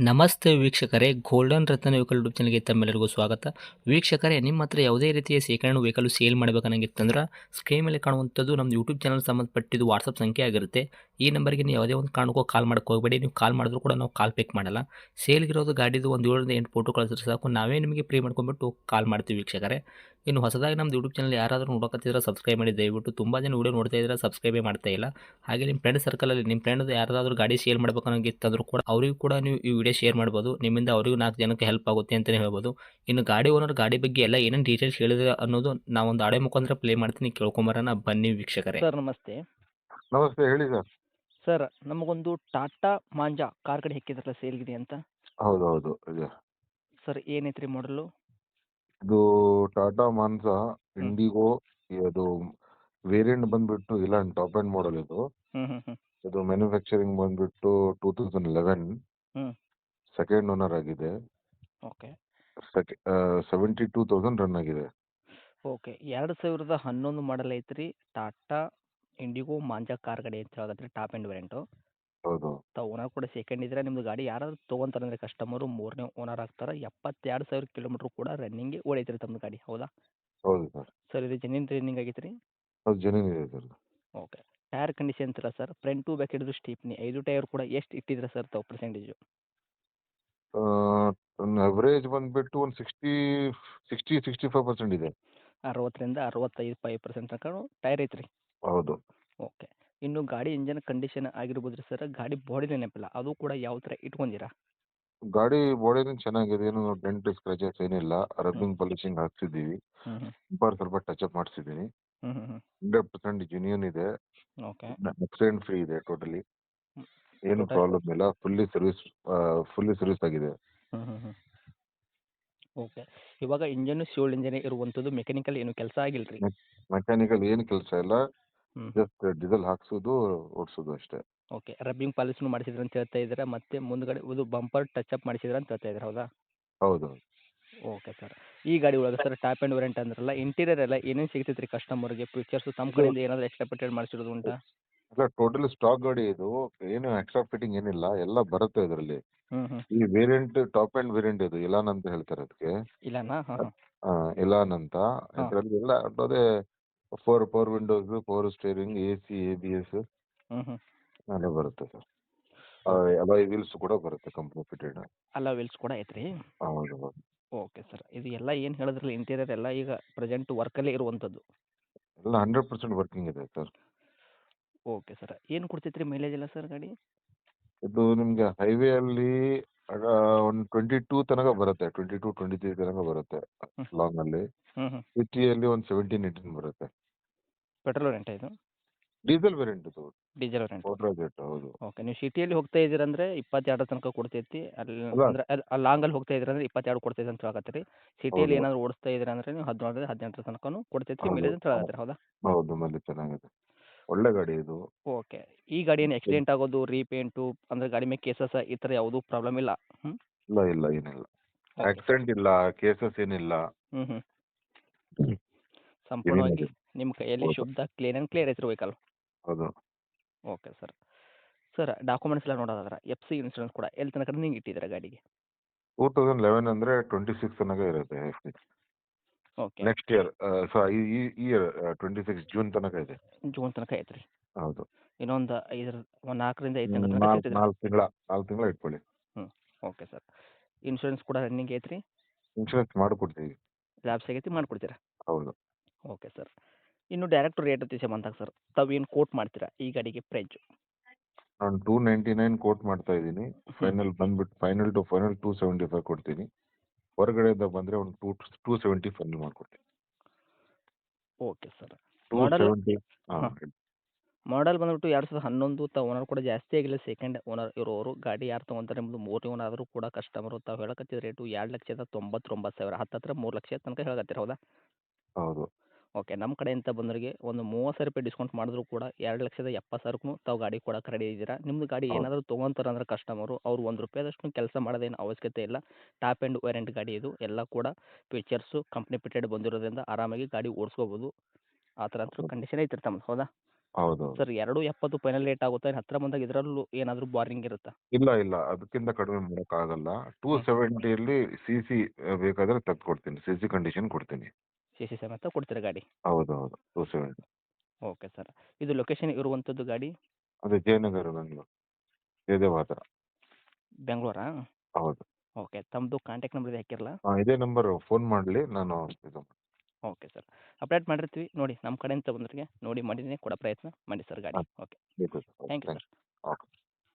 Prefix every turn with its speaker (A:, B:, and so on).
A: ನಮಸ್ತೆ ವೀಕ್ಷಕರೇ, ಗೋಲ್ಡನ್ ರತ್ನ vehicle YouTube ಚಾನಲ್ಗೆ ತಮ್ಮೆಲ್ಲರಿಗೂ ಸ್ವಾಗತ. ವೀಕ್ಷಕರೇ, ನಿಮ್ಮ ಹತ್ರ ಯಾವುದೇ ರೀತಿಯ ಶೇಖರಣೆ ವೆಹಿಕಲ್ ಸೇಲ್ ಮಾಡಬೇಕನ್ನಂಗಿತ್ತಂದ್ರೆ ಸ್ಕ್ರೀನ್ ಮೇಲೆ ಕಾಣುವಂಥದ್ದು ನಮ್ಮ ಯೂಟ್ಯೂಬ್ ಚಾನಲ್ ಸಂಬಂಧಪಟ್ಟಿದ್ದು ವಾಟ್ಸಪ್ ಸಂಖ್ಯೆ ಆಗಿರುತ್ತೆ. ಈ ನಂಬರ್ಗೆ ನೀವು ಯಾವುದೇ ಒಂದು ಕಾರಣಕ್ಕೂ ಕಾಲ್ ಮಾಡಕ್ಕೆ ಹೋಗಬೇಡಿ. ನೀವು ಕಾಲ್ ಮಾಡಿದ್ರು ಕೂಡ ನಾವು ಕಾಲ್ ಪಿಕ್ ಮಾಡಲ್ಲ. ಸೇಲ್ಗಿರೋದು ಗಾಡಿದು ಒಂದು 7ರಿಂದ 8 ಫೋಟೋ ಕಳಿಸಿದ್ರೆ ಸಾಕು, ನಾವೇ ನಿಮಗೆ ಪ್ರೀ ಮಾಡ್ಕೊಂಡ್ಬಿಟ್ಟು ಕಾಲ್ ಮಾಡ್ತೀವಿ ವೀಕ್ಷಕರೇ. ಇನ್ನು ಹೊಸದಾಗಿ ನಮ್ಮದು ಯೂಟ್ಯೂಬ್ ಚಾನಲ್ ಯಾರಾದರೂ ನೋಡಕತ್ತಿದ್ರೆ ಸಬ್ಸ್ಕ್ರೈಬ್ ಮಾಡಿ ದಯವಿಟ್ಟು. ತುಂಬ ಜನ ವೀಡಿಯೋ ನೋಡ್ತಾ ಇದ್ದಾರೆ, ಸಬ್ಸ್ಕ್ರೈಬೇ ಮಾಡ್ತಾ ಇಲ್ಲ. ಹಾಗೆ ನಿಮ್ಮ ಫ್ರೆಂಡ್ ಸರ್ಕಲಲ್ಲಿ ನಿಮ್ಮ ಫ್ರೆಂಡ್ ಯಾರಾದರೂ ಗಾಡಿ ಸೇಲ್ ಮಾಡ್ಬೇಕನ್ನೋಂಗಿತ್ತಂದ್ರೂ ಕೂಡ ಅವರಿಗೂ ಕೂಡ ನೀವು ಈ ವಿಡಿಯೋ ಶೇರ್ ಮಾಡ್ಬೋದು. ನಿಮ್ಮಿಂದ ಅವರಿಗೂ 4 ಜನಕ್ಕೆ ಹೆಲ್ಪ್ ಆಗುತ್ತೆ ಅಂತಲೇ ಹೇಳ್ಬೋದು. ಇನ್ನು ಗಾಡಿ ಓನರ್ ಗಾಡಿ ಬಗ್ಗೆ ಎಲ್ಲ ಏನೇನು ಡೀಟೇಲ್ಸ್ ಹೇಳಿದ್ರೆ ಅನ್ನೋದು ನಾವೊಂದು ಆಡಿಯೋ ಮುಖಾಂತರ ಪ್ಲೇ ಮಾಡ್ತೀನಿ, ಕೇಳ್ಕೊಂಬರೋಣ ಬನ್ನಿ ವೀಕ್ಷಕರೇ.
B: ಸರ್ ನಮಸ್ತೆ.
C: ನಮಸ್ತೆ, ಹೇಳಿ ಸರ್.
B: ಸರ್ ನಮಗೊಂದು ಟಾಟಾ ಮಾಂಜಾ ಕಾರ್ ಗಾಡಿ ಹೆಕ್ಕಿದ್ರಲ್ಲ ಸೇಲ್ಗಿದೆ ಅಂತ.
C: ಹೌದೌದು, ಇದೆ.
B: ಸರ್ ಏನೈತ್ರಿ ಮಾಡಲು?
C: ಇದು ಟಾಟಾ ಮಾನ್ಸಾ
B: ಹ್ಞೂ
C: ಇಂಡಿಗೋ. ಅದು ವೇರಿಯಂಟ್ ಬಂದ್ಬಿಟ್ಟು ಇಲ್ಲ, ಟಾಪ್ ಅಂಡ್ ಮಾಡಲ್ ಇದು.
B: ಹ್ಞೂ ಹ್ಞೂ ಹ್ಞೂ
C: ಇದು ಮ್ಯಾನುಫ್ಯಾಕ್ಚರಿಂಗ್ ಬಂದ್ಬಿಟ್ಟು 2011.
B: ಹ್ಞೂ
C: ಸೆಕೆಂಡ್ ಓನರ್ ಆಗಿದೆ.
B: ಓಕೆ
C: 72,000 ರನ್ ಆಗಿದೆ.
B: ಓಕೆ 2011 ಮಾಡಲ್ ಐತ್ರಿ. ಟಾಟಾ ಇಂಡಿಗೋ ಮಾಂಜಾ ಕಾರ್ ಗಾಡಿ ಅಂತ ಹೇಳತ್ರಿ, ಟಾಪ್ ಆ್ಯಂಡ್ ವೇರಿಯಂಟು.
C: ಹೌದು
B: ತಾವು ಓನರ್ ಕೂಡ ಸೆಕೆಂಡ್ ಇದ್ರೆ ನಿಮ್ಮದು ಗಾಡಿ ಯಾರಾದ್ರು ತೊಗೊಂತಾರಂದ್ರೆ ಕಸ್ಟಮರು 3ನೇ ಓನರ್ ಆಗ್ತಾರೆ. 72,000 ಕಿಲೋಮೀಟ್ರ್ ಕೂಡ ರನ್ನಿಂಗ್ಗೆ ಓಡೈತ್ರಿ ತಮ್ಮದು ಗಾಡಿ, ಹೌದಾ?
C: ಹೌದು ಸರ್.
B: ಸರ್ ಇದು ಜೆನ್ಯೂನ್ ರನ್ನಿಂಗ್ ಆಗೈತೆ ರೀ?
C: ಅದು ಜೆನ್ಯೂನ್ ಇದೆ ಸರ್.
B: ಓಕೆ. ಟೈರ್ ಕಂಡೀಷನ್ ಅಂತೀರ ಸರ್, ಫ್ರಂಟ್ ಟು ಬ್ಯಾಕ್ ಹಿಡಿದು ಸ್ಟೀಪ್ನಿ 5 ಟೈರ್ ಕೂಡ ಎಷ್ಟು ಇಟ್ಟಿದ್ರೆ ಸರ್ ತಾವು ಪರ್ಸೆಂಟೇಜು?
C: ಅವರೇಜ್ ಬಂದ್ಬಿಟ್ಟು ಒಂದು 65% ಇದೆ.
B: 60ರಿಂದ 65% ತನಕ ಟೈರ್ ಐತ್ರಿ.
C: ಹೌದು.
B: ಓಕೆ. ಇನ್ನು ಗಾಡಿ ಇಂಜನ್ ಕಂಡೀಷನ್ ಆಗಿರ್ಬೋದು ರೀ ಸರ್, ಗಾಡಿ ಬಾಡಿ ನೆನಪಿಲ್ಲ ಅದು ಕೂಡ ಯಾವ ಥರ ಇಟ್ಕೊಂಡಿರಾ?
C: ಗಾಡಿ ಬಾಡಿನೂ ಚೆನ್ನಾಗಿದೆ, ಏನು ಡೆಂಟ್ ಸ್ಕ್ರಾಚಸ್ ಏನಿಲ್ಲ.
B: ಹ್ಞೂ
C: ರಬ್ಬಿಂಗ್ ಪಾಲಿಶಿಂಗ್ ಹಾಕ್ಸಿದ್ದೀವಿ.
B: ಹ್ಞೂ ಹ್ಞೂ
C: ಸ್ವಲ್ಪ ಟಚ್ ಅಪ್ ಮಾಡಿಸಿದ್ದೀನಿ.
B: ಹ್ಞೂ ಹ್ಞೂ ಹ್ಞೂ
C: 100% ಜೆನ್ಯೂನ್ ಇದೆ.
B: ಓಕೆ.
C: ಆಕ್ಸಿಡೆಂಟ್ ಫ್ರೀ ಇದೆ ಟೋಟಲಿ. ಏನು
B: ಟೋಟಲ್
C: ಪ್ರಾಬ್ಲಮ್ ಇಲ್ಲ. ಫುಲ್ಲಿ ಸರ್ವಿಸ್ ಆಗಿದೆ.
B: ಹ್ಞೂ ಹ್ಞೂ ಹ್ಞೂ ಓಕೆ. ಇವಾಗ ಇಂಜನ್ನು ಫ್ಯೂಲ್ ಇಂಜನೇ ಇರುವಂಥದ್ದು, ಮೆಕ್ಯಾನಿಕಲ್ ಏನು ಕೆಲಸ ಆಗಿಲ್ಲ ರೀ?
C: ಮೆಕ್ಯಾನಿಕಲ್ ಏನು ಕೆಲಸ ಇಲ್ಲ.
B: ಹ್ಞೂ
C: ಜಸ್ಟ್ ಡೀಸೆಲ್ ಹಾಕ್ಸೋದು, ಓಡಿಸೋದು ಅಷ್ಟೇ.
B: ಓಕೆ. ರಬ್ಬಿಂಗ್ ಪಾಲಿಸ್ನು ಮಾಡಿಸಿದ್ರೆ ಅಂತ ಹೇಳ್ತಾ ಇದ್ದೀರಾ, ಮತ್ತು ಮುಂದ್ಗಡೆ ಇದು ಬಂಪರ್ ಟಚ್ ಅಪ್ ಮಾಡಿಸಿದ್ರೆ ಅಂತ ಹೇಳ್ತಾ ಇದ್ದೀರಾ, ಹೌದಾ?
C: ಹೌದು.
B: Okay sir. ಈ ಗಾಡಿ ಒಳಗೆ ಸರ್ ಟಾಪ್ ಆ್ಯಂಡ್ ವೇರಿಯಂಟ್ ಅಂದ್ರಲ್ಲ, ಇಂಟೀರಿಯರ್ ಎಲ್ಲ ಏನೇನು ಸಿಗ್ತೈತೆ ರೀ ಕಸ್ಟಮರ್ಗೆ? ಫೀಚರ್ಸು ತಮ್ಮ ಕಡೆಯಿಂದ ಏನಾದರೂ ಎಕ್ಸ್ಟ್ರಾ ಪೇಟೆಡ್ ಮಾಡಿಸಿರೋದು ಉಂಟಾ?
C: ಇಲ್ಲ, ಟೋಟಲಿ ಸ್ಟಾಕ್ ಗಾಡಿ ಇದು. ಏನು ಎಕ್ಸ್ಟ್ರಾ ಫಿಟ್ಟಿಂಗ್ ಏನಿಲ್ಲ, ಎಲ್ಲ ಬರುತ್ತೆ ಇದರಲ್ಲಿ.
B: ಹ್ಞೂ ಹ್ಞೂ
C: ಈ ವೇರಿಯಂಟ್ ಟಾಪ್ ಅಂಡ್ ವೇರಿಯಂಟ್ ಇದು ಇಲಾನ್ ಅಂತ ಹೇಳ್ತಾರೆ ಅದಕ್ಕೆ.
B: ಇಲ್ಲಾನಾ? ಹಾಂ ಹಾಂ
C: ಇಲಾನ್ ಅಂತ.
B: ಹಾಂ
C: ಇದರಲ್ಲಿ ಎಲ್ಲ ಅದೇ power Windows, power steering, AC, ABS
B: ಹ್ಞೂ ಹ್ಞೂ
C: ಎಲ್ಲ ಬರುತ್ತೆ ಸರ್.
B: ಓಕೆ.
C: ಅಲಾಯ್ ವೀಲ್ಸ್ ಕೂಡ ಬರುತ್ತೆ ಕಂಪ್ನಿ ಫಿಟೆಡ್.
B: ಅಲ್ಲ ವೀಲ್ಸ್ ಕೂಡ ಐತ್ರಿ?
C: ಹೌದು ಹೌದು.
B: Okay sir. ಇದು ಎಲ್ಲ ಏನು ಹೇಳಿದ್ರಲ್ಲ ಇಂಟೀರಿಯರ್ ಎಲ್ಲ ಈಗ ಪ್ರೆಸೆಂಟ್ ವರ್ಕಲ್ಲೇ ಇರುವಂಥದ್ದು?
C: ಎಲ್ಲ 100% ವರ್ಕಿಂಗ್ ಇದೆ ಸರ್.
B: Okay sir. ಏನು ಕೊಡ್ತೈತೆ ರೀ ಮೈಲೇಜ್ ಎಲ್ಲ ಸರ್ ಗಾಡಿ?
C: ಇದು ನಿಮ್ಗೆ ಹೈವೇ ಅಲ್ಲಿ ಒಂದು 22 ತನಕ ಬರುತ್ತೆ. 22, 23 ತನಕ ಬರುತ್ತೆ
B: ಹ್ಞೂ
C: ಲಾಂಗ್ ಅಲ್ಲಿ.
B: ಹ್ಞೂ ಹ್ಞೂ
C: ಸಿಟಿಯಲ್ಲಿ ಒಂದು 17, 18 ಬರುತ್ತೆ.
B: ಪೆಟ್ರೋಲ್ ವೇರಿಯಂಟ ಇದು?
C: ಡೀಸೆಲ್ ವೇರಿಯಂಟ್ ಇದು.
B: Diesel variant.
C: Power jet. ಹೌದು.
B: ಓಕೆ. ನೀವು ಸಿಟಿಯಲ್ಲಿ ಹೋಗ್ತಾ ಇದ್ದೀರಂದ್ರೆ 22 ತನಕ ಕೊಡ್ತೈತಿ. ಅಲ್ಲಿ
C: ಅಲ್ಲ.
B: ಅಂದ್ರೆ ಅಲ್ಲಿ ಲಾಂಗಲ್ಲಿ ಹೋಗ್ತಾ ಇದ್ದೀರಂದ್ರೆ 22 ಕೊಡ್ತೈತೆ ಅಂತ ಹೇಳಕತ್ತೀರಿ ರೀ. ಸಿಟಿಯಲ್ಲಿ
C: ಹೌದು
B: ಏನಾದರೂ ಓಡಿಸ್ತಾ ಇದ್ದೀರಾ ಅಂದ್ರೆ ನೀವು 17, 18 ತನಕನೂ ಕೊಡ್ತೈತೆ ರೀ
C: ಹೌದು
B: ಮೈಲೇಜ್ ಅಂತ ಹೇಳಕತ್ತೀರಿ, ಹೌದಾ?
C: ಹೌದು. ಮೇಲೆ ಚೆನ್ನಾಗಿದೆ, ಒಳ್ಳೆ ಗಾಡಿ ಇದು.
B: ಓಕೆ. ಈ ಗಾಡಿ ಏನು ಆಕ್ಸಿಡೆಂಟ್ ಆಗೋದು, ರೀಪೇಂಟು ಅಂದರೆ ಗಾಡಿ ಮೇಲೆ ಕೇಸಸ್ ಈ ಥರ ಯಾವುದೂ ಪ್ರಾಬ್ಲಮ್ ಇಲ್ಲ? ಹ್ಞೂ
C: ಇಲ್ಲ ಇಲ್ಲ, ಏನಿಲ್ಲ.
B: Okay sir.
C: ಆಕ್ಸಿಡೆಂಟ್ ಇಲ್ಲ, ಕೇಸಸ್ ಏನಿಲ್ಲ.
B: ಹ್ಞೂ ಹ್ಞೂ
C: ಹ್ಮ್.
B: ಸಂಪೂರ್ಣವಾಗಿ
C: ಏನಿದೆ.
B: ನಿಮ್ಮ ಕೈಯಲ್ಲಿ
C: ಹೌದು
B: ಶುದ್ಧ ಕ್ಲೀನ್ ಆ್ಯಂಡ್ ಕ್ಲಿಯರ್ ಐತ್ರಿ ವೆಹಿಕಲ್?
C: ಹೌದು.
B: Okay sir. ಸರ್ ಡಾಕ್ಯುಮೆಂಟ್ಸ್ ಎಲ್ಲ ನೋಡೋದಾದ್ರೆ FC ಇನ್ಸೂರೆನ್ಸ್ ಕೂಡ ಎಲ್ಲಿ ತನಕ ನೀವು ಇಟ್ಟಿದ್ದೀರಾ ಗಾಡಿಗೆ?
C: 2011 ಅಂದ್ರೆ 26 ತನಕ ಇರುತ್ತೆ.
B: ಓಕೆ.
C: ನೆಕ್ಸ್ಟ್ ಇಯರ್, ಈ ಇಯರ್ 26 ಜೂನ್ ತನಕ ಇದೆ.
B: ಜೂನ್ ತನಕ ಐತ್ರಿ.
C: ಹೌದು.
B: ಇನ್ನೊಂದು 4ರಿಂದ 5 ತಿಂಗಳ ತನಕ ಸಿಗ್ತೈತ್ರಿ?
C: 4 ತಿಂಗಳ ಇಟ್ಕೊಳ್ಳಿ.
B: ಹ್ಞೂ ಓಕೆ ಸರ್. ಇನ್ಶೂರೆನ್ಸ್ ಕೂಡ ರನ್ನಿಂಗ್ ಐತ್ರಿ?
C: ಇನ್ಶೂರೆನ್ಸ್ ಮಾಡಿಕೊಡ್ತೀವಿ.
B: ಲ್ಯಾಬ್ಸ್ ಆಗೈತಿ, ಮಾಡಿಕೊಡ್ತೀರಾ?
C: ಹೌದು.
B: Okay sir. ಇನ್ನು ಡೈರೆಕ್ಟ್ ರೇಟ್ ವಿಷಯ ಬಂದಾಗ ಸರ್, ತಾವು ಏನು ಕೋಟ್ ಮಾಡ್ತೀರಾ ಈ ಗಾಡಿಗೆ ಪ್ರೈಜು?
C: ನಾನು 299 ಕೋಟ್ ಮಾಡ್ತಾ ಇದ್ದೀನಿ.
B: ಹ್ಞೂ
C: ಫೈನಲ್ ಟು ಫೈನಲ್ 275 ಕೊಡ್ತೀನಿ. ಹೊರಗಡೆಯಿಂದ ಬಂದ್ರೆ ಒಂದು 270 ಫೈನಲ್ ಮಾಡ್ಕೊಡ್ತೀನಿ.
B: Okay sir. ಮಾಡಲ್
C: 270.
B: ಹಾಂ, ಮಾಡಲ್ ಬಂದ್ಬಿಟ್ಟು 2011. ತಾವು ಓನರ್ ಕೂಡ ಜಾಸ್ತಿ ಆಗಿಲ್ಲ, ಸೆಕೆಂಡ್ ಓನರ್ ಇರೋರು. ಗಾಡಿ ಯಾರು ತೊಗೊಂತಾರೆ ನಿಮ್ಮದು 3ನೇ ಓನರ್ ಆದರೂ ಕೂಡ ಕಸ್ಟಮರು ತಾವು ಹೇಳಕತ್ತಿದ ರೇಟು 2,99,000, ಹತ್ತತ್ರ 3 ಲಕ್ಷ ತನಕ ಹೇಳಕತ್ತೀರ, ಹೌದಾ?
C: ಹೌದು.
B: ಓಕೆ. ನಮ್ಮ ಕಡೆಯಿಂದ ಬಂದವರಿಗೆ ಒಂದು 30,000 ರೂಪಾಯಿ ಡಿಸ್ಕೌಂಟ್ ಮಾಡಿದ್ರು ಕೂಡ 2,70,000ಕ್ಕೂ ತಾವು ಗಾಡಿ ಕೊಡಕ್ಕೆ ರೆಡಿ ಇದ್ದೀರಾ. ನಿಮ್ಮದು ಗಾಡಿ
C: ಹೌದು.
B: ಏನಾದರೂ ತೊಗೊಂತಾರಂದ್ರೆ ಕಸ್ಟಮರು, ಅವ್ರು ₹1 ಕೆಲಸ ಮಾಡೋದೇನು ಅವಶ್ಯಕತೆ ಇಲ್ಲ. ಟಾಪ್ ಆ್ಯಂಡ್ ವೇರಿಯಂಟ್ ಗಾಡಿ ಇದು. ಎಲ್ಲ ಕೂಡ ಫೀಚರ್ಸು ಕಂಪ್ನಿ ಫಿಟೆಡ್ ಬಂದಿರೋದ್ರಿಂದ ಆರಾಮಾಗಿ ಗಾಡಿ ಓಡಿಸ್ಕೋಬೋದು. ಆ ಥರ ಅಂತೂ ಕಂಡೀಷನ್ ಐತ್ರಿ ತಮ್ಮದು, ಹೌದಾ?
C: ಹೌದೌದು.
B: ಸರ್ 2.70 ಫೈನಲ್ ರೇಟ್ ಆಗುತ್ತಾ? ಇನ್ನು ಹತ್ತಿರ ಬಂದಾಗ ಇದರಲ್ಲೂ ಏನಾದರೂ ಬಾರ್ಗಿಂಗ್ ಇರುತ್ತಾ?
C: ಇಲ್ಲ, ಇಲ್ಲ. ಅದಕ್ಕಿಂತ ಕಡಿಮೆ ಮಾಡೋಕ್ಕಾಗಲ್ಲ.
B: ಹ್ಞೂ
C: 270ಯಲ್ಲಿ ಸಿಸಿ ಬೇಕಾದ್ರೆ ತೆಗ್ದುಕೊಡ್ತೀನಿ. ಸಿಸಿ ಕಂಡೀಷನ್ ಕೊಡ್ತೀನಿ.
B: CC ಸಮೇತ ಕೊಡ್ತೀರಾ ಗಾಡಿ?
C: ಹೌದೌದು. 270.
B: Okay sir. ಇದು ಲೊಕೇಶನ್ ಇರುವಂಥದ್ದು ಗಾಡಿ
C: ಅದೇ ಜಯನಗರ ಬೆಂಗಳೂರು. ಜಯದೇವ ಹತ್ರ.
B: ಬೆಂಗಳೂರಾ?
C: ಹೌದು.
B: ಓಕೆ. ತಮ್ಮದು ಕಾಂಟ್ಯಾಕ್ಟ್ ನಂಬರ್ ಇದೆ ಹಾಕಿರಲಾ?
C: ಇದೇ ನಂಬರ್ ಫೋನ್ ಮಾಡಲಿ ನಾನು ಇದು
B: ಓಕೆ ಸರ್. ಅಪ್ಡೇಟ್ ಮಾಡಿರ್ತೀವಿ ನೋಡಿ. ನಮ್ಮ ಕಡೆಯಿಂದ ಬಂದವರಿಗೆ ನೋಡಿ ಮಾಡಿನೇ ಕೊಡೋ ಪ್ರಯತ್ನ ಮಾಡಿ ಸರ್ ಗಾಡಿ. ಓಕೆ.
C: ಬೇಕು sir.
B: Thank you
C: thank
B: sir.
C: You. Okay.